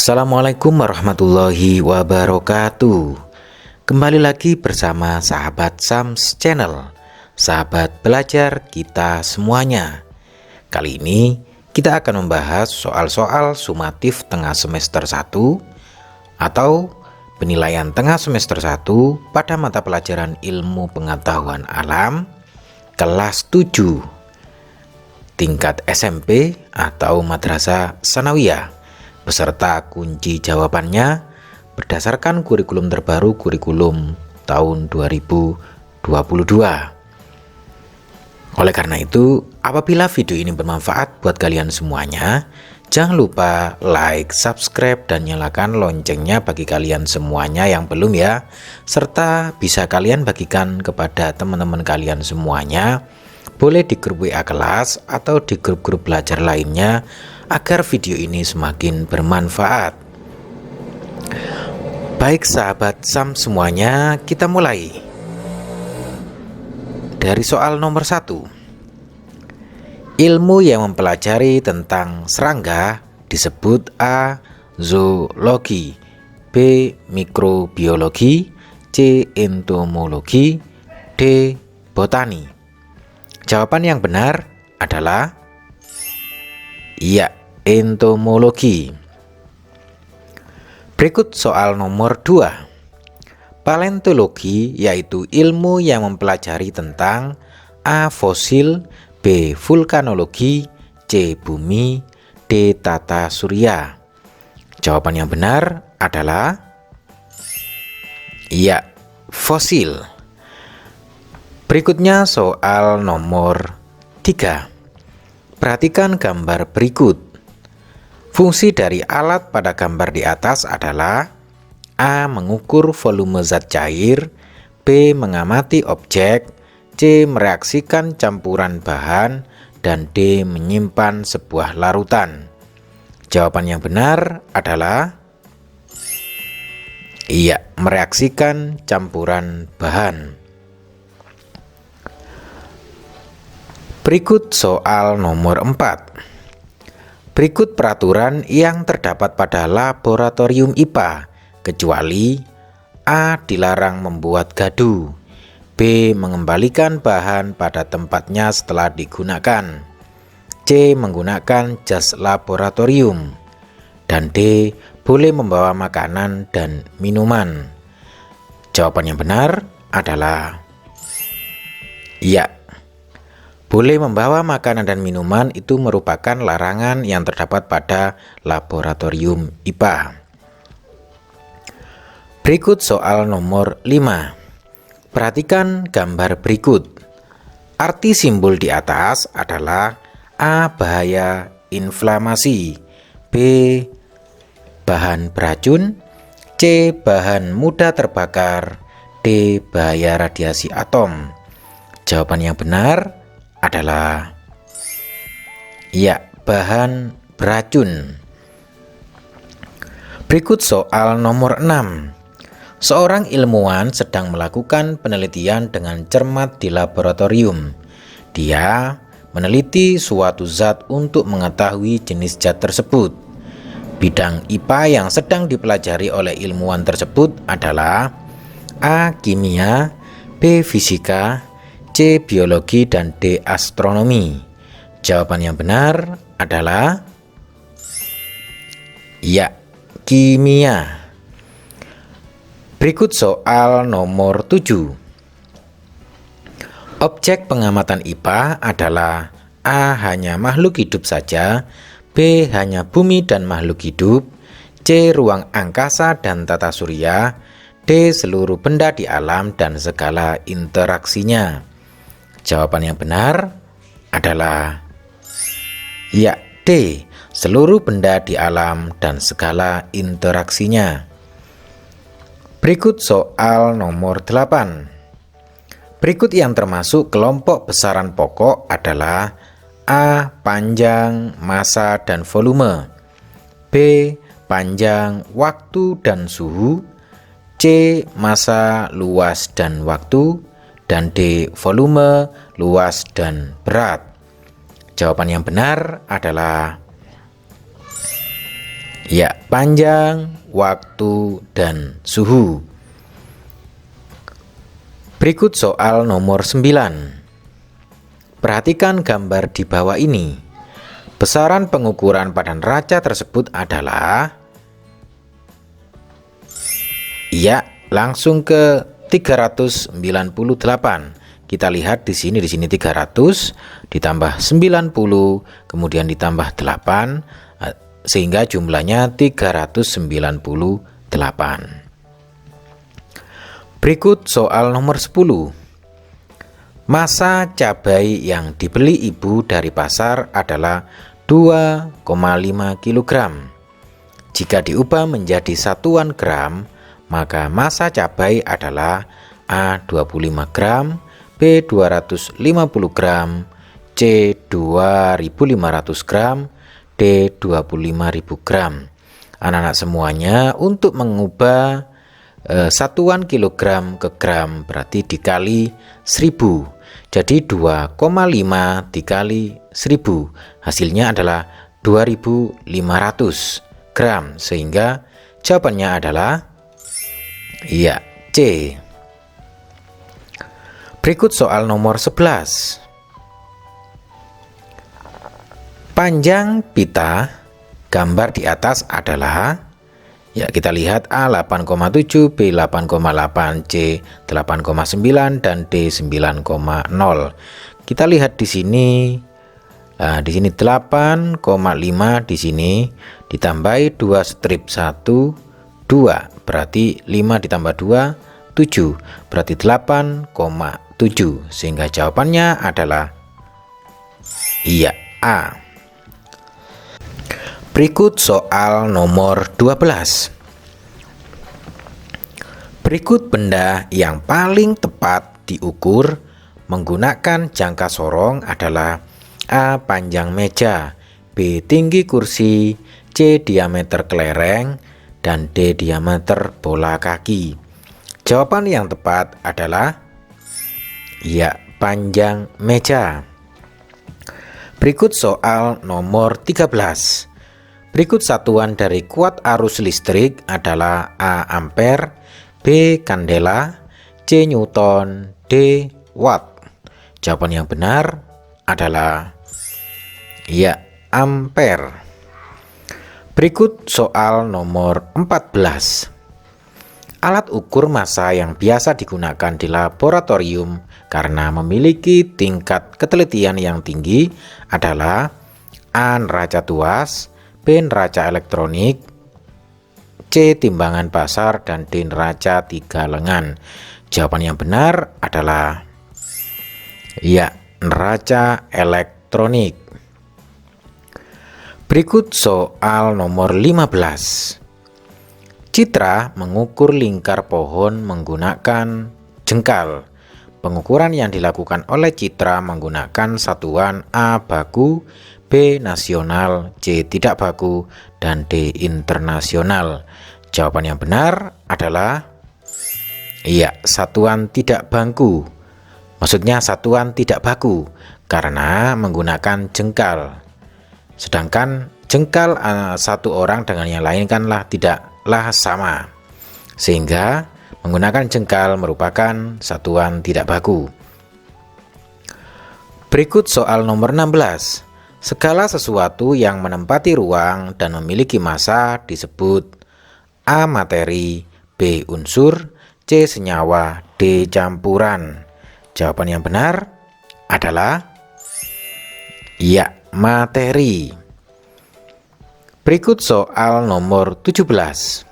Assalamualaikum warahmatullahi wabarakatuh. Kembali lagi bersama sahabat Sams Channel, sahabat belajar kita semuanya. Kali ini kita akan membahas soal-soal sumatif tengah semester 1 atau penilaian tengah semester 1 pada mata pelajaran ilmu pengetahuan alam kelas 7 tingkat SMP atau madrasah sanawiyah, beserta kunci jawabannya berdasarkan kurikulum terbaru kurikulum tahun 2022. Oleh karena itu, apabila video ini bermanfaat buat kalian semuanya, jangan lupa like, subscribe, dan nyalakan loncengnya bagi kalian semuanya yang belum ya, serta bisa kalian bagikan kepada teman-teman kalian semuanya, boleh di grup WA kelas atau di grup-grup belajar lainnya, agar video ini semakin bermanfaat. Baik sahabat Sam semuanya, kita mulai. Dari soal nomor 1. Ilmu yang mempelajari tentang serangga disebut A. Zoologi, B. Mikrobiologi, C. Entomologi, D. Botani. Jawaban yang benar adalah iya, entomologi. Berikut soal nomor 2. Paleontologi yaitu ilmu yang mempelajari tentang A. Fosil, B. Vulkanologi, C. Bumi, D. Tata surya. Jawaban yang benar adalah iya, fosil. Berikutnya soal nomor 3. Perhatikan gambar berikut. Fungsi dari alat pada gambar di atas adalah A. Mengukur volume zat cair, B. Mengamati objek, C. Mereaksikan campuran bahan, dan D. Menyimpan sebuah larutan. Jawaban yang benar adalah iya, mereaksikan campuran bahan. Berikut soal nomor 4. Berikut peraturan yang terdapat pada laboratorium IPA, kecuali A. Dilarang membuat gaduh, B. Mengembalikan bahan pada tempatnya setelah digunakan, C. Menggunakan jas laboratorium, dan D. Boleh membawa makanan dan minuman. Jawaban yang benar adalah iya, boleh membawa makanan dan minuman itu merupakan larangan yang terdapat pada laboratorium IPA. Berikut soal nomor 5. Perhatikan gambar berikut. Arti simbol di atas adalah A. Bahaya inflamasi, B. Bahan beracun, C. Bahan mudah terbakar, D. Bahaya radiasi atom. Jawaban yang benar adalah iya, bahan beracun. Berikut soal nomor 6. Seorang ilmuwan sedang melakukan penelitian dengan cermat di laboratorium. Dia meneliti suatu zat untuk mengetahui jenis zat tersebut. Bidang IPA yang sedang dipelajari oleh ilmuwan tersebut adalah A. Kimia, B. Fisika, C. Biologi, dan D. Astronomi. Jawaban yang benar adalah iya, kimia. Berikut soal nomor 7. Objek pengamatan IPA adalah A. Hanya makhluk hidup saja, B. Hanya bumi dan makhluk hidup, C. Ruang angkasa dan tata surya, D. Seluruh benda di alam dan segala interaksinya. Jawaban yang benar adalah ya, D. Seluruh benda di alam dan segala interaksinya. Berikut soal nomor 8. Berikut yang termasuk kelompok besaran pokok adalah A. Panjang, massa, dan volume, B. Panjang, waktu, dan suhu, C. Massa, luas, dan waktu, dan D. Volume, luas, dan berat. Jawaban yang benar adalah Ya, panjang, waktu, dan suhu. Berikut soal nomor 9. Perhatikan gambar di bawah ini. Besaran pengukuran pada neraca tersebut adalah, ya, langsung ke 398. Kita lihat di sini 300 ditambah 90, kemudian ditambah 8, sehingga jumlahnya 398. Berikut soal nomor 10. Masa cabai yang dibeli ibu dari pasar adalah 2,5 kg. Jika diubah menjadi satuan gram, maka masa cabai adalah A 25 gram, B 250 gram, C 2500 gram, D 25.000 gram. Anak-anak semuanya, untuk mengubah satuan kilogram ke gram berarti dikali 1000. Jadi 2,5 dikali 1000, hasilnya adalah 2500 gram, sehingga jawabannya adalah, ya, C. Berikut soal nomor 11. Panjang pita gambar di atas adalah, ya, kita lihat A 8,7, B 8,8, C 8,9, dan D 9,0. Kita lihat di sini. Nah, di sini 8,5, di sini ditambahi 2 strip 1, 2, berarti 5 ditambah 2, 7, berarti 8,7, sehingga jawabannya adalah, iya, A. Berikut soal nomor 12. Berikut benda yang paling tepat diukur menggunakan jangka sorong adalah A. Panjang meja, B. Tinggi kursi, C. Diameter kelereng, dan D. Diameter bola kaki. Jawaban yang tepat adalah, ya, panjang meja. Berikut soal nomor 13. Berikut satuan dari kuat arus listrik adalah A. Ampere, B. Kandela, C. Newton, D. Watt. Jawaban yang benar adalah, ya, ampere. Berikut soal nomor 14. Alat ukur massa yang biasa digunakan di laboratorium karena memiliki tingkat ketelitian yang tinggi adalah A. Neraca tuas, B. Neraca elektronik, C. Timbangan pasar, dan D. Neraca 3 lengan. Jawaban yang benar adalah, ya, neraca elektronik. Berikut soal nomor 15. Citra mengukur lingkar pohon menggunakan jengkal. Pengukuran yang dilakukan oleh Citra menggunakan satuan A. Baku, B. Nasional, C. Tidak baku, dan D. Internasional. Jawaban yang benar adalah, iya, satuan tidak baku. Maksudnya satuan tidak baku karena menggunakan jengkal. Sedangkan jengkal satu orang dengan yang lain tidaklah sama, sehingga menggunakan jengkal merupakan satuan tidak baku. Berikut soal nomor 16. Segala sesuatu yang menempati ruang dan memiliki massa disebut A. Materi, B. Unsur, C. Senyawa, D. Campuran. Jawaban yang benar adalah, ya, materi. Berikut soal nomor 17.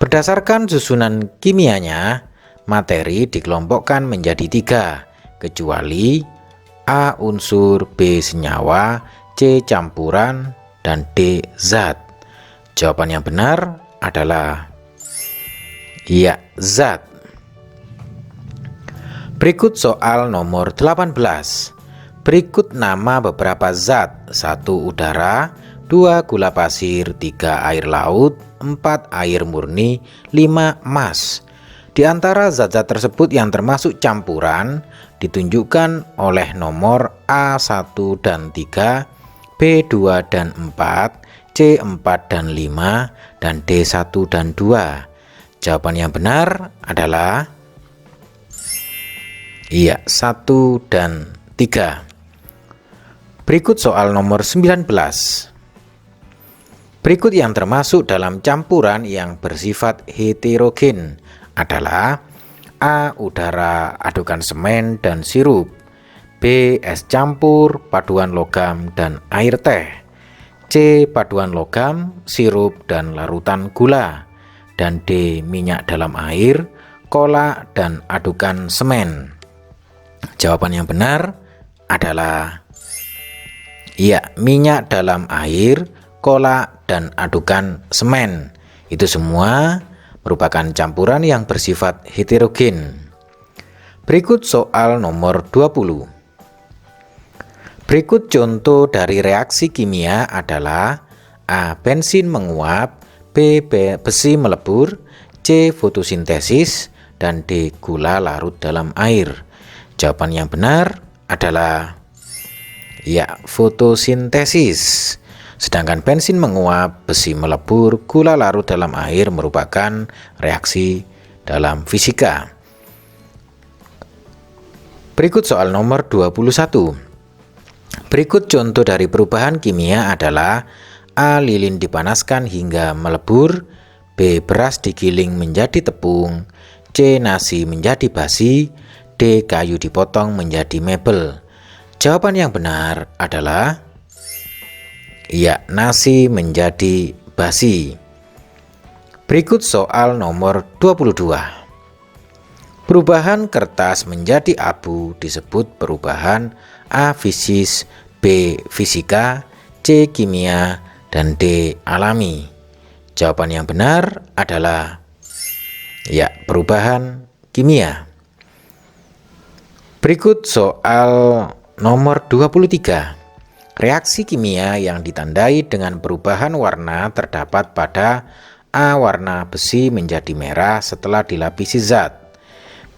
Berdasarkan susunan kimianya, materi dikelompokkan menjadi 3, kecuali A. Unsur, B. Senyawa, C. Campuran, dan D. Zat. Jawaban yang benar adalah, ya, zat. Berikut soal nomor 18. Berikut nama beberapa zat: 1. Udara, 2. Gula pasir, 3. Air laut, 4. Air murni, 5. Emas. Di antara zat-zat tersebut yang termasuk campuran ditunjukkan oleh nomor A1 dan 3, B2 dan 4, C 4 dan 5, dan D 1 dan 2. Jawaban yang benar adalah 1 dan 3. Berikut soal nomor 19. Berikut yang termasuk dalam campuran yang bersifat heterogen adalah A. Udara, adukan semen dan sirup, B. Es campur, paduan logam dan air teh, C. Paduan logam, sirup dan larutan gula, dan D. Minyak dalam air, kolak dan adukan semen. Jawaban yang benar adalah minyak dalam air, kolak dan adukan semen. Itu semua merupakan campuran yang bersifat heterogen. Berikut soal nomor 20. Berikut contoh dari reaksi kimia adalah A. Bensin menguap, B. Besi melebur, C. Fotosintesis, dan D. Gula larut dalam air. Jawaban yang benar adalah fotosintesis. Sedangkan bensin menguap, besi melebur, gula larut dalam air merupakan reaksi dalam fisika. Berikut soal nomor 21. Berikut contoh dari perubahan kimia adalah A. Lilin dipanaskan hingga melebur, B. Beras digiling menjadi tepung, C. Nasi menjadi basi, D. Kayu dipotong menjadi mebel. Jawaban yang benar adalah nasi menjadi basi. Berikut soal nomor 22. Perubahan kertas menjadi abu disebut perubahan A. Fisis, B. Fisika, C. Kimia, dan D. Alami. Jawaban yang benar adalah perubahan kimia. Berikut soal nomor 23. Reaksi kimia yang ditandai dengan perubahan warna terdapat pada A. Warna besi menjadi merah setelah dilapisi zat,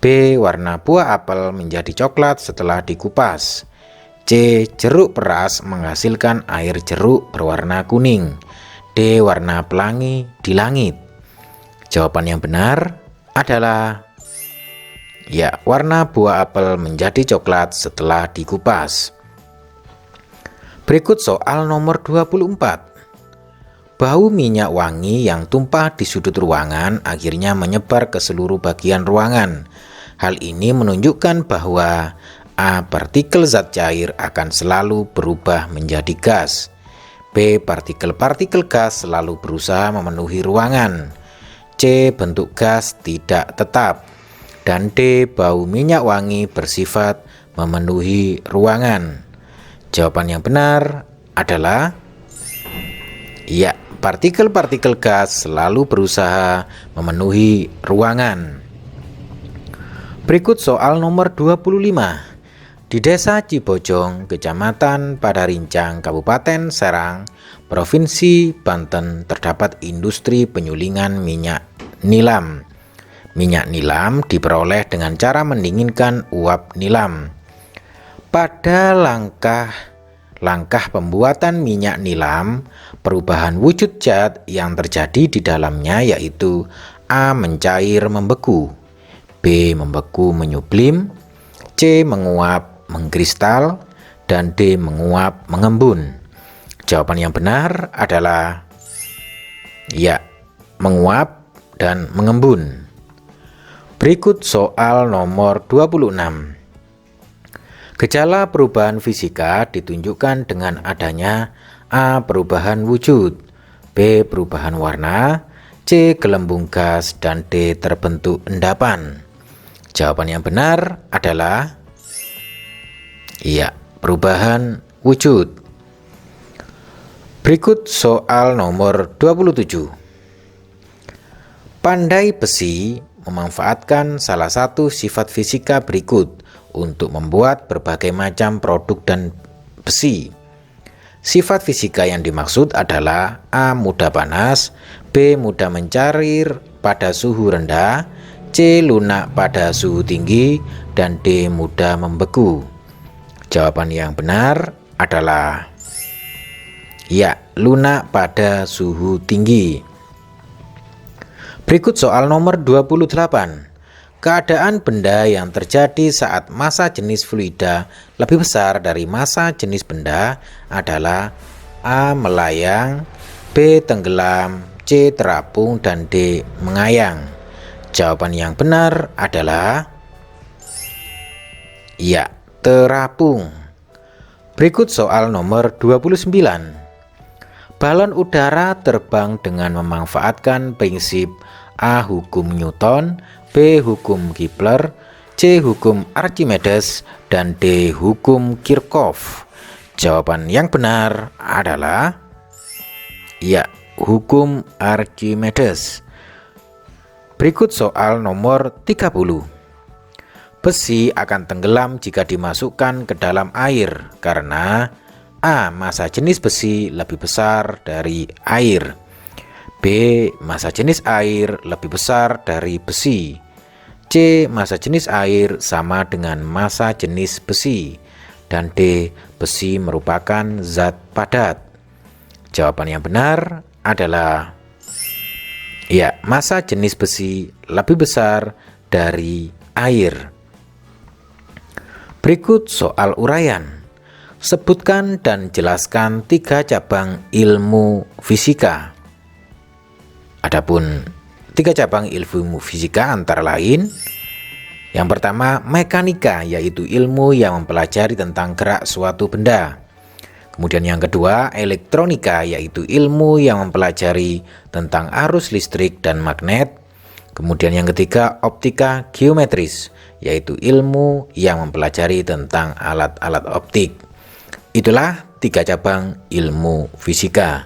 B. Warna buah apel menjadi coklat setelah dikupas, C. Jeruk peras menghasilkan air jeruk berwarna kuning, D. Warna pelangi di langit. Jawaban yang benar adalah warna buah apel menjadi coklat setelah dikupas. Berikut soal nomor 24. Bau minyak wangi yang tumpah di sudut ruangan akhirnya menyebar ke seluruh bagian ruangan. Hal ini menunjukkan bahwa A. Partikel zat cair akan selalu berubah menjadi gas, B. Partikel-partikel gas selalu berusaha memenuhi ruangan, C. Bentuk gas tidak tetap, dan D. Bau minyak wangi bersifat memenuhi ruangan. Jawaban yang benar adalah partikel-partikel gas selalu berusaha memenuhi ruangan. Berikut soal nomor 25. Di Desa Cibojong, Kecamatan Padarincang, Kabupaten Serang, Provinsi Banten terdapat industri penyulingan minyak nilam. Minyak nilam diperoleh dengan cara mendinginkan uap nilam. Pada langkah pembuatan minyak nilam, perubahan wujud zat yang terjadi di dalamnya yaitu A. Mencair membeku, B. Membeku menyublim, C. Menguap mengkristal, dan D. Menguap mengembun. Jawaban yang benar adalah menguap dan mengembun. Berikut soal nomor 26. Gejala perubahan fisika ditunjukkan dengan adanya A. Perubahan wujud, B. Perubahan warna, C. Gelembung gas, dan D. Terbentuk endapan. Jawaban yang benar adalah perubahan wujud. Berikut soal nomor 27. Pandai besi memanfaatkan salah satu sifat fisika berikut untuk membuat berbagai macam produk dan besi. Sifat fisika yang dimaksud adalah A. Mudah panas, B. Mudah mencair pada suhu rendah, C. Lunak pada suhu tinggi, dan D. Mudah membeku. Jawaban yang benar adalah Ya, lunak pada suhu tinggi. Berikut soal nomor 28. Keadaan benda yang terjadi saat massa jenis fluida lebih besar dari massa jenis benda adalah A. Melayang, B. Tenggelam, C. Terapung, dan D. Mengayang. Jawaban yang benar adalah ya, terapung. Berikut soal nomor 29. Balon udara terbang dengan memanfaatkan prinsip A. Hukum Newton, B. Hukum Kepler, C. Hukum Archimedes, dan D. Hukum Kirchhoff. Jawaban yang benar adalah ya, hukum Archimedes. Berikut soal nomor 30. Besi akan tenggelam jika dimasukkan ke dalam air karena A. Massa jenis besi lebih besar dari air, B. Massa jenis air lebih besar dari besi, C. Massa jenis air sama dengan massa jenis besi, dan D. Besi merupakan zat padat. Jawaban yang benar adalah ya, massa jenis besi lebih besar dari air. Berikut soal uraian. Sebutkan dan jelaskan 3 cabang ilmu fisika. Adapun 3 cabang ilmu fisika antara lain, yang pertama mekanika, yaitu ilmu yang mempelajari tentang gerak suatu benda. Kemudian yang kedua elektronika, yaitu ilmu yang mempelajari tentang arus listrik dan magnet. Kemudian yang ketiga optika geometris, yaitu ilmu yang mempelajari tentang alat-alat optik. Itulah 3 cabang ilmu fisika.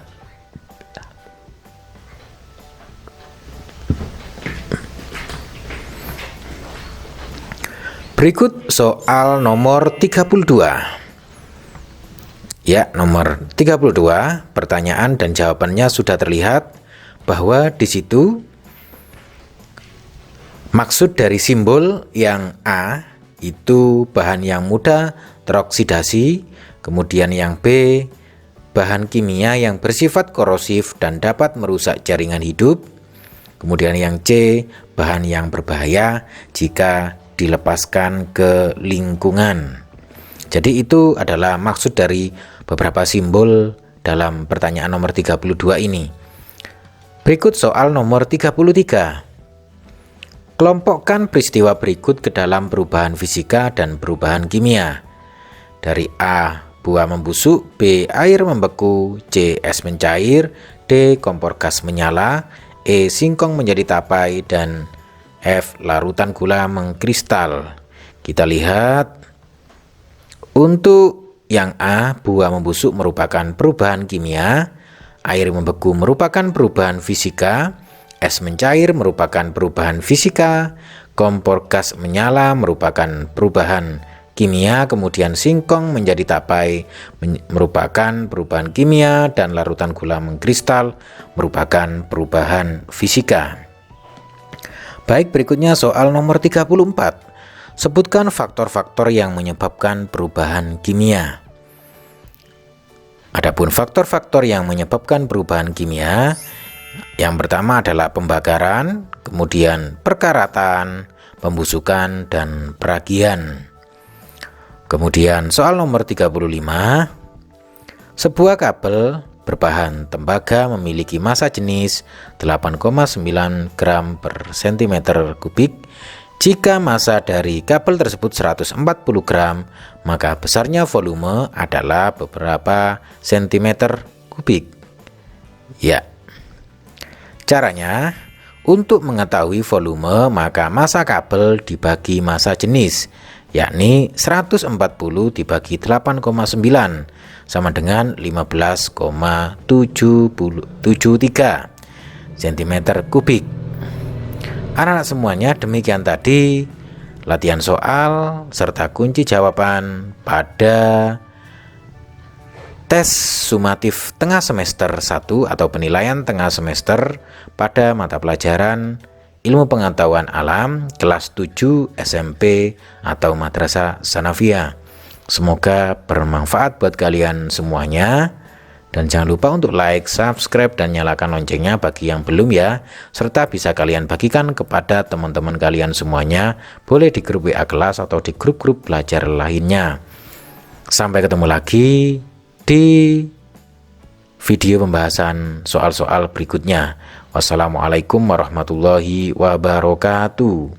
Berikut soal nomor 32. Ya, nomor 32, pertanyaan dan jawabannya sudah terlihat bahwa di situ maksud dari simbol yang A itu bahan yang mudah teroksidasi. Kemudian yang B, bahan kimia yang bersifat korosif dan dapat merusak jaringan hidup. Kemudian yang C, bahan yang berbahaya jika dilepaskan ke lingkungan. Jadi itu adalah maksud dari beberapa simbol dalam pertanyaan nomor 32 ini. Berikut soal nomor 33. Kelompokkan peristiwa berikut ke dalam perubahan fisika dan perubahan kimia. Dari A, buah membusuk, B. air membeku, C. es mencair, D. kompor gas menyala, E. singkong menjadi tapai, dan F. larutan gula mengkristal. Kita lihat untuk yang A, buah membusuk merupakan perubahan kimia, air membeku merupakan perubahan fisika, es mencair merupakan perubahan fisika, kompor gas menyala merupakan perubahan kimia, kemudian singkong menjadi tapai merupakan perubahan kimia, dan larutan gula mengkristal merupakan perubahan fisika. Baik, berikutnya soal nomor 34. Sebutkan faktor-faktor yang menyebabkan perubahan kimia. Adapun faktor-faktor yang menyebabkan perubahan kimia, yang pertama adalah pembakaran, kemudian perkaratan, pembusukan, dan peragian. Kemudian soal nomor 35, sebuah kabel berbahan tembaga memiliki massa jenis 8,9 gram per cm kubik. Jika massa dari kabel tersebut 140 gram, maka besarnya volume adalah beberapa cm kubik. Ya, caranya untuk mengetahui volume maka massa kabel dibagi massa jenis, yakni 140 dibagi 8,9 sama dengan 15,773 cm kubik. Anak-anak semuanya, demikian tadi latihan soal serta kunci jawaban pada tes sumatif tengah semester 1 atau penilaian tengah semester pada mata pelajaran Ilmu Pengetahuan Alam kelas 7 SMP atau Madrasah Sanawiyah. Semoga bermanfaat buat kalian semuanya. Dan jangan lupa untuk like, subscribe, dan nyalakan loncengnya bagi yang belum ya. Serta bisa kalian bagikan kepada teman-teman kalian semuanya. Boleh di grup WA kelas atau di grup-grup belajar lainnya. Sampai ketemu lagi di video pembahasan soal-soal berikutnya. Wassalamualaikum warahmatullahi wabarakatuh.